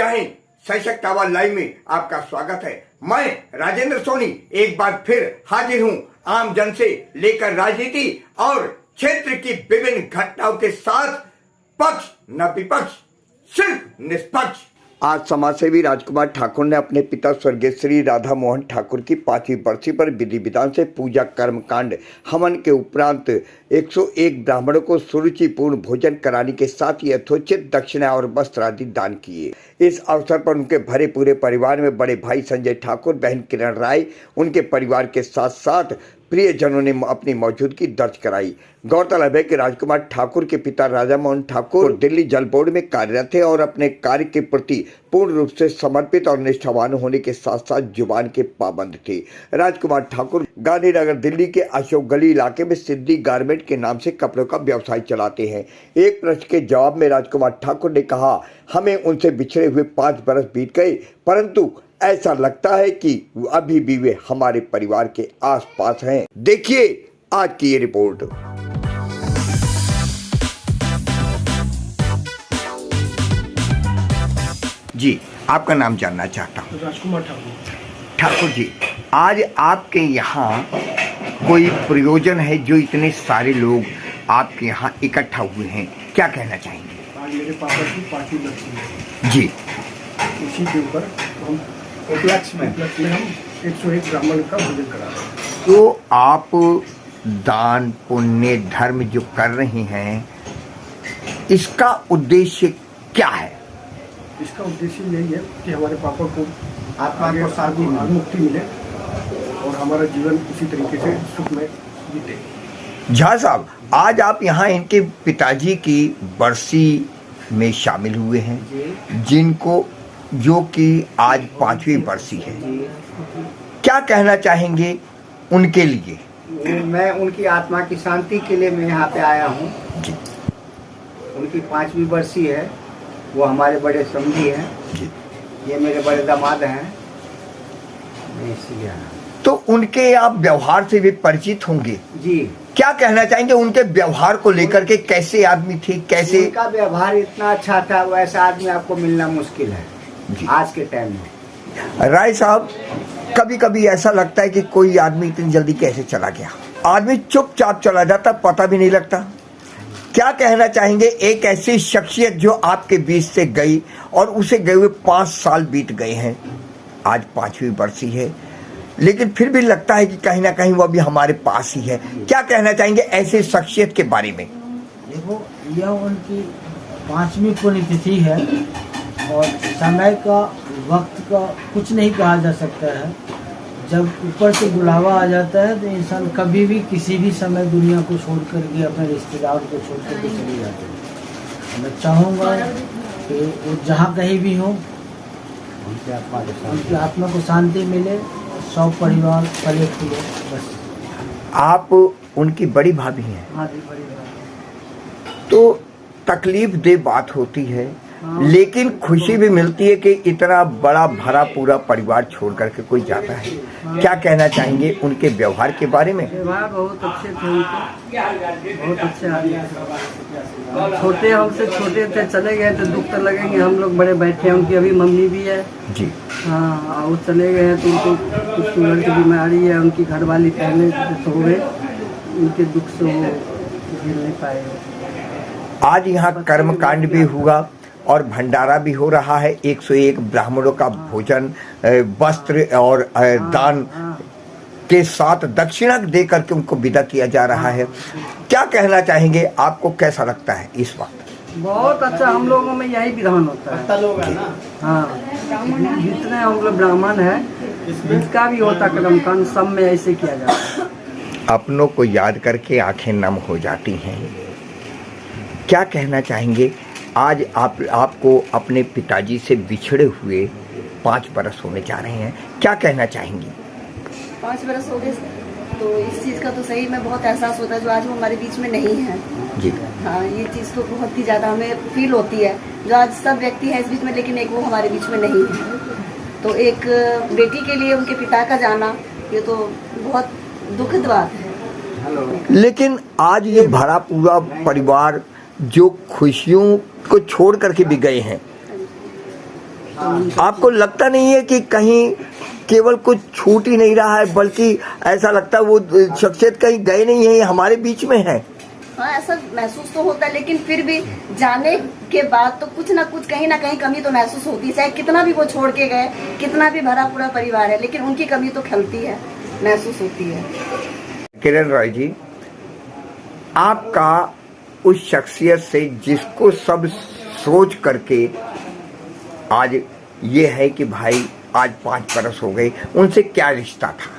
जय हिंद, सशक्त आवाज लाइव में आपका स्वागत है। मैं राजेंद्र सोनी एक बार फिर हाजिर हूं आम जन से लेकर राजनीति और क्षेत्र की विभिन्न घटनाओं के साथ, पक्ष न विपक्ष, सिर्फ निष्पक्ष। आज समाजसेवी राजकुमार ठाकुर ने अपने पिता स्वर्गीय श्री राधा मोहन ठाकुर की 5वीं बरसी पर विधि विधान से पूजा कर्म कांड हवन के उपरांत 101 ब्राह्मणों को सुरुचिपूर्ण भोजन कराने के साथ यथोचित दक्षिणा और वस्त्र आदि दान किए। इस अवसर पर उनके भरे पूरे परिवार में बड़े भाई संजय ठाकुर, बहन किरण राय, उनके परिवार के साथ साथ प्रियजनों ने अपनी मौजूदगी दर्ज कराई। गौरतलब है कि राजकुमार ठाकुर के पिता राधा मोहन ठाकुर दिल्ली जल बोर्ड में कार्यरत थे और अपने कार्य के प्रति पूर्ण रूप से समर्पित और निष्ठावान होने के साथ साथ जुबान के पाबंद थे। राजकुमार ठाकुर गांधीनगर दिल्ली के अशोक गली इलाके में सिद्धि गारमेंट के नाम से कपड़ों का व्यवसाय चलाते हैं। एक प्रश्न के जवाब में राजकुमार ठाकुर ने कहा, हमें उनसे बिछड़े हुए 5 बरस बीत गए, परंतु ऐसा लगता है कि अभी भी वे हमारे परिवार के आसपास हैं। देखिए आज की ये रिपोर्ट। जी, आपका नाम जानना चाहता हूँ। राजकुमार ठाकुर। ठाकुर जी, आज आपके यहाँ कोई प्रयोजन है जो इतने सारे लोग आपके यहाँ इकट्ठा हुए हैं, क्या कहना चाहेंगे? आज मेरे पापा की 5वीं बरसी है जी, इसी के ऊपर हम उपलक्ष्य में हम 101 ब्राह्मण का भोजन करा रहे हैं। तो आप दान पुण्य धर्म जो कर रहे हैं, इसका उद्देश्य क्या है? इसका उद्देश्य यही है कि हमारे पापा को आत्मा को शांति मुक्ति मिले और हमारा जीवन इसी तरीके से सुख में बीते। झा साहब, आज आप यहाँ इनके पिताजी की बरसी में शामिल हुए हैं, जिनको जो कि आज 5वीं बरसी है, क्या कहना चाहेंगे उनके लिए? मैं उनकी आत्मा की शांति के लिए मैं यहाँ पे आया हूँ। उनकी 5वीं बरसी है, वो हमारे बड़े समधी हैं, ये मेरे बड़े दामाद हैं, मैं इसलिए आया। तो उनके आप व्यवहार से भी परिचित होंगे जी। क्या कहना चाहेंगे उनके व्यवहार को लेकर के? कैसे आदमी थे, कैसे? उनका व्यवहार इतना अच्छा था, वैसा आदमी आपको मिलना मुश्किल है आज के टाइम में। राय साहब, कभी कभी ऐसा लगता है कि कोई आदमी इतनी जल्दी कैसे चला गया? आदमी चुपचाप चला जाता, पता भी नहीं लगता। क्या कहना चाहेंगे एक ऐसी शख्सियत जो आपके बीच से गई और उसे गए हुए 5 साल बीत गए हैं, आज 5वीं बरसी है, लेकिन फिर भी लगता है कि कहीं ना कहीं वो भी हमारे पास ही है। क्या कहना चाहेंगे ऐसे शख्सियत के बारे में? देखो, यह उनकी 5वीं पुण्यतिथि है और समय का, वक्त का कुछ नहीं कहा जा सकता है। जब ऊपर से बुलावा आ जाता है तो इंसान कभी भी किसी भी समय दुनिया को छोड़ करके, अपने रिश्तेदार को छोड़ करके चले जाते हैं। मैं चाहूँगा कि वो जहाँ कहीं भी हो, उनकी आत्मा को शांति मिले, सब परिवार फले फूले। बस। आप उनकी बड़ी भाभी हैं? हाँ जी, बड़ी बात। तो तकलीफ दे बात होती है, लेकिन खुशी भी मिलती है कि इतना बड़ा भरा पूरा परिवार छोड़ करके कोई जाता है। क्या कहना चाहेंगे उनके व्यवहार के बारे में? व्यवहार बहुत अच्छे थे उनके, बहुत अच्छे आदमी। छोटे हमसे छोटे थे, चले गए तो दुख तो लगेंगे। हम लोग बड़े बैठे हैं, उनकी अभी मम्मी भी है जी। हाँ, वो चले गए हैं तो उनको कुछ शुगर की बीमारी है। उनकी घरवाली पहले हो गए, उनके दुख से वो झेल नहीं पाए। आज यहाँ कर्मकांड भी हुआ और भंडारा भी हो रहा है। 101 ब्राह्मणों का भोजन, वस्त्र और दान के साथ दक्षिणा दे करके उनको विदा किया जा रहा है। क्या कहना चाहेंगे, आपको कैसा लगता है इस वक्त? बहुत अच्छा, हम लोगों में यही विधान होता है। हाँ, जितने हम लोग ब्राह्मण हैं, जिसका भी होता कर्मकांड सब में ऐसे किया जाता है। अपनों को याद करके आंखें नम हो जाती हैं। क्या कहना चाहेंगे, आज आपको अपने पिताजी से बिछड़े हुए 5 बरस होने जा रहे हैं, क्या कहना चाहेंगी? 5 बरस हो गए, तो इस चीज़ का तो सही में बहुत एहसास होता है जो आज वो हमारे बीच में नहीं है। जी हाँ, ये चीज़ तो बहुत ही ज़्यादा हमें फील होती है, जो आज सब व्यक्ति हैं इस बीच में, लेकिन एक वो हमारे बीच में नहीं है। तो एक बेटी के लिए उनके पिता का जाना, ये तो बहुत दुखद बात है। लेकिन आज ये भरा पूरा परिवार जो खुशियों को छोड़ करके भी गए हैं, आपको लगता नहीं है कि कहीं केवल कुछ छूट ही नहीं रहा है, बल्कि ऐसा लगता है वो शख्सियत कहीं गए नहीं है, हमारे बीच में है? हाँ, ऐसा महसूस तो होता है, लेकिन फिर भी जाने के बाद तो कुछ ना कुछ कहीं ना कहीं कमी तो महसूस होती है। चाहे कितना भी वो छोड़ के गए, कितना भी भरा पूरा परिवार है, लेकिन उनकी कमी तो खलती है, महसूस होती है। किरण रॉय जी, आपका उस शख्सियत से जिसको सब सोच करके आज ये है कि भाई आज 5 बरस हो गए, उनसे क्या रिश्ता था?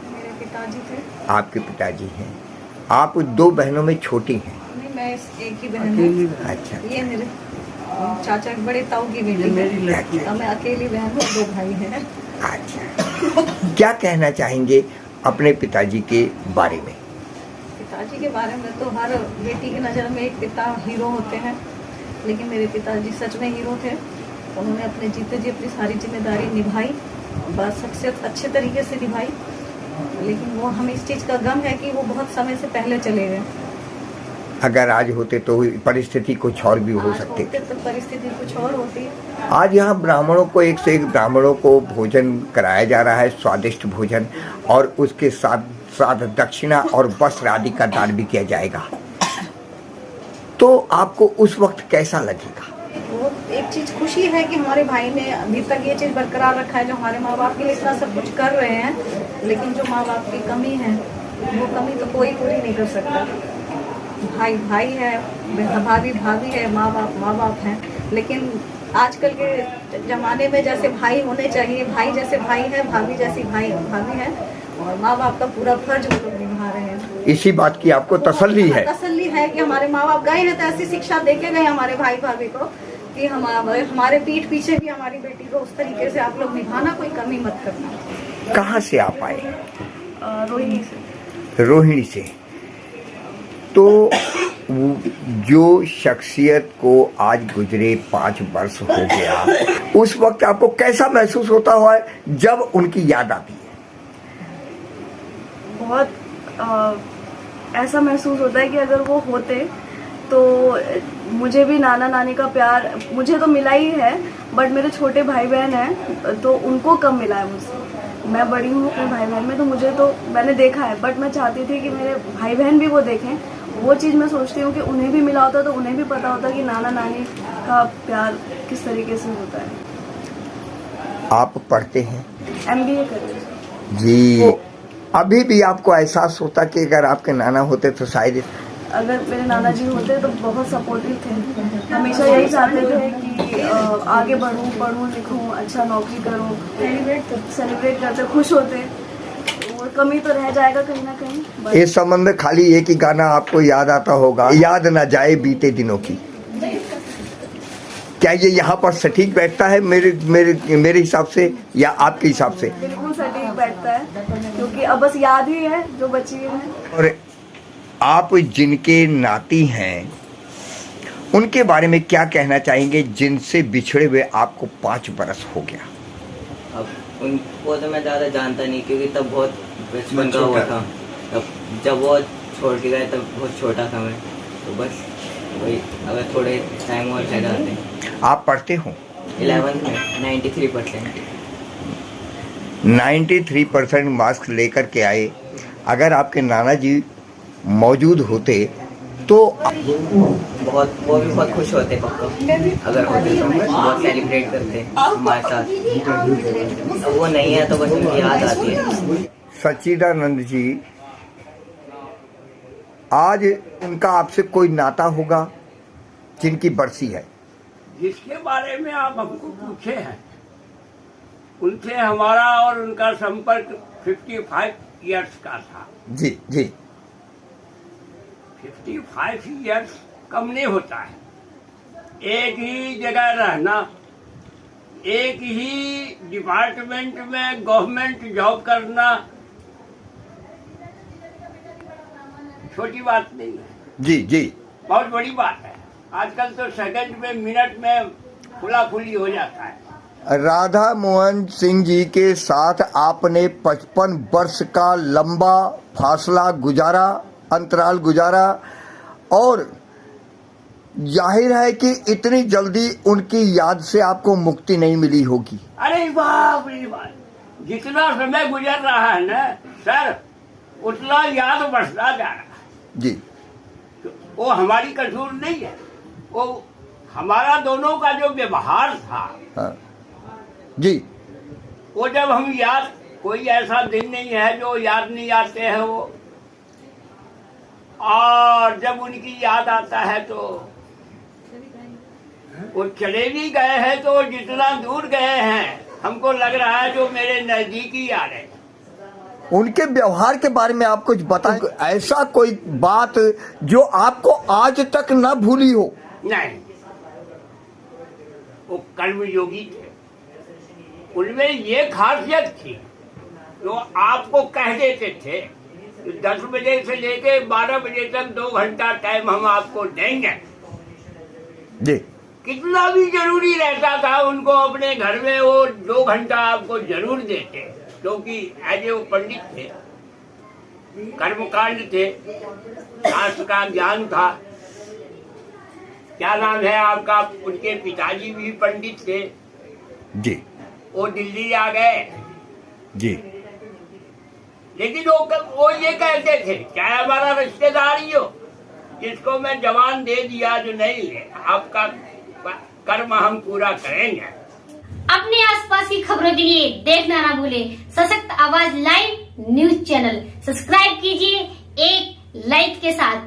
मेरे पिताजी थे। आपके पिताजी हैं, आप 2 बहनों में छोटी हैं? नहीं, मैं एक ही बहन हूँ। अच्छा, ये मेरे चाचा के बड़े ताऊ की बेटी है। और मैं अकेली बहन हूँ, 2 भाई हैं। अच्छा। क्या कहना चाहेंगे अपने पिताजी के बारे में? पिताजी के बारे में तो हर बेटी की नज़र में एक पिता हीरो होते हैं, लेकिन मेरे पिताजी सच में हीरो थे। उन्होंने अपने जीते जी अपनी सारी जिम्मेदारी निभाई, बस शख्सियत अच्छे तरीके से निभाई, लेकिन वो हमें इस चीज़ का गम है कि वो बहुत समय से पहले चले गए। अगर आज होते तो परिस्थिति कुछ और भी हो आज सकती होते तो परिस्थिति कुछ और होती है। आज यहाँ ब्राह्मणों को एक से एक ब्राह्मणों को भोजन कराया जा रहा है, स्वादिष्ट भोजन, और उसके साथ साथ दक्षिणा और वस्त्र आदि का दान भी किया जाएगा। तो आपको उस वक्त कैसा लगेगा? वो एक चीज़ खुशी है कि हमारे भाई ने अभी तक ये चीज़ बरकरार रखा है, जो हमारे माँ बाप के लिए इतना सब कुछ कर रहे हैं, लेकिन जो माँ बाप की कमी है वो कमी तो कोई पूरी नहीं कर सकता। भाई भाई है, भाभी भाभी है, माँ बाप हैं, लेकिन आजकल के ज़माने में जैसे भाई होने चाहिए, भाई जैसे भाई है, भाभी जैसी भाभी है, और माँ बाप का पूरा फर्ज वो लोग निभा रहे हैं। इसी बात की आपको तसल्ली है? तसल्ली है कि हमारे माँ बाप गए हैं तो ऐसी शिक्षा दे के गए हमारे भाई भाभी को कि हमारे पीठ पीछे भी हमारी बेटी को उस तरीके से आप लोग निभाना, कोई कमी मत करना। कहाँ से आप आए? रोहिणी से। रोहिणी से। तो जो शख्सियत को आज गुजरे 5 वर्ष हो गया, उस वक्त आपको कैसा महसूस होता है जब उनकी याद आती है? बहुत ऐसा महसूस होता है कि अगर वो होते तो मुझे भी नाना नानी का प्यार मुझे तो मिला ही है, बट मेरे छोटे भाई बहन हैं तो उनको कम मिला है मुझसे। मैं बड़ी हूँ अपने भाई बहन में, तो मुझे तो मैंने देखा है, बट मैं चाहती थी कि मेरे भाई बहन भी वो देखें। वो चीज़ मैं सोचती हूँ कि उन्हें भी मिला होता तो उन्हें भी पता होता कि नाना नानी का प्यार किस तरीके से होता है। आप पढ़ते हैं? MBA कर रही हूँ जी। अभी भी आपको एहसास होता कि अगर आपके नाना होते तो शायद? अगर मेरे नाना जी होते तो बहुत सपोर्टिव थे, हमेशा यही चाहते थे कि आगे बढ़ूं, पढ़ूं, लिखूं, अच्छा नौकरी करूं, सेलिब्रेट करते, खुश होते। और कमी तो रह जाएगा कहीं ना कहीं। इस संबंध में खाली एक ही गाना आपको याद आता होगा, याद न जाए बीते दिनों की। क्या ये यहाँ पर सटीक बैठता है मेरे हिसाब से या आपके हिसाब से? बिल्कुल सटीक बैठता है, क्योंकि अब बस याद ही है जो बची है। और आप जिनके नाती हैं उनके बारे में क्या कहना चाहेंगे, जिनसे बिछड़े हुए आपको 5 बरस हो गया? अब उनको तो मैं ज़्यादा जानता नहीं, क्योंकि तब बहुत बचपन का हुआ था। तब जब वो छोड़ के गए तब बहुत छोटा था मैं, तो बस वही, अगर थोड़े टाइम और रह जाते। आप पढ़ते हो? 11th में 93%। 93% मार्क्स लेकर के आए। अगर आपके नाना जी मौजूद होते तो बहुत वो भी बहुत खुश होते पक्का, अगर होते तो बहुत सेलिब्रेट करते हमारे साथ। अब वो नहीं है तो बस उनकी याद आती है। सच्चिदानंद जी, आज उनका आपसे कोई नाता होगा जिनकी बरसी है? जिसके बारे में आप हमको पूछे हैं, उनसे हमारा और उनका संपर्क 55 इयर्स का था। जी जी। 55 इयर्स कम नहीं होता है। एक ही जगह रहना, एक ही डिपार्टमेंट में गवर्नमेंट जॉब करना छोटी बात नहीं है। जी जी, बहुत बड़ी बात है। आजकल तो सेकंड में, मिनट में खुला-खुली हो जाता है। राधा मोहन सिंह जी के साथ आपने 55 वर्ष का लंबा फासला गुजारा, अंतराल गुजारा, और जाहिर है कि इतनी जल्दी उनकी याद से आपको मुक्ति नहीं मिली होगी। अरे बाप रे बाप, जितना समय गुजर रहा है ना सर, उतना याद बढ़ता जा रहा है जी। वो हमारी कसूर नहीं है, वो हमारा दोनों का जो व्यवहार था। हाँ जी। वो जब हम याद, कोई ऐसा दिन नहीं है जो याद नहीं आते हैं वो, और जब उनकी याद आता है तो वो चले भी गए हैं, तो जितना दूर गए हैं हमको लग रहा है जो मेरे नजदीकी आ रहे हैं। उनके व्यवहार के बारे में आप कुछ बताएं, ऐसा कोई बात जो आपको आज तक न भूली हो? नहीं, वो कर्मयोगी थे, उनमें ये खासियत थी जो आपको कह देते थे 10 बजे से लेके 12 बजे तक 2 घंटा टाइम हम आपको देंगे जी। कितना भी जरूरी रहता था उनको अपने घर में वो 2 घंटा आपको जरूर देते, क्योंकि ऐसे वो पंडित थे, कर्मकांड थे, शास्त्र का ज्ञान था। क्या नाम है आपका? उनके पिताजी भी पंडित थे जी। वो दिल्ली आ गए जी। लेकिन वो ये कहते थे चाहे हमारा रिश्तेदार ही हो, जिसको मैं जवान दे दिया जो नहीं है, आपका कर्म हम पूरा करेंगे। अपने आसपास की खबरों के लिए देखना ना भूलें सशक्त आवाज लाइव न्यूज चैनल। सब्सक्राइब कीजिए एक लाइक के साथ।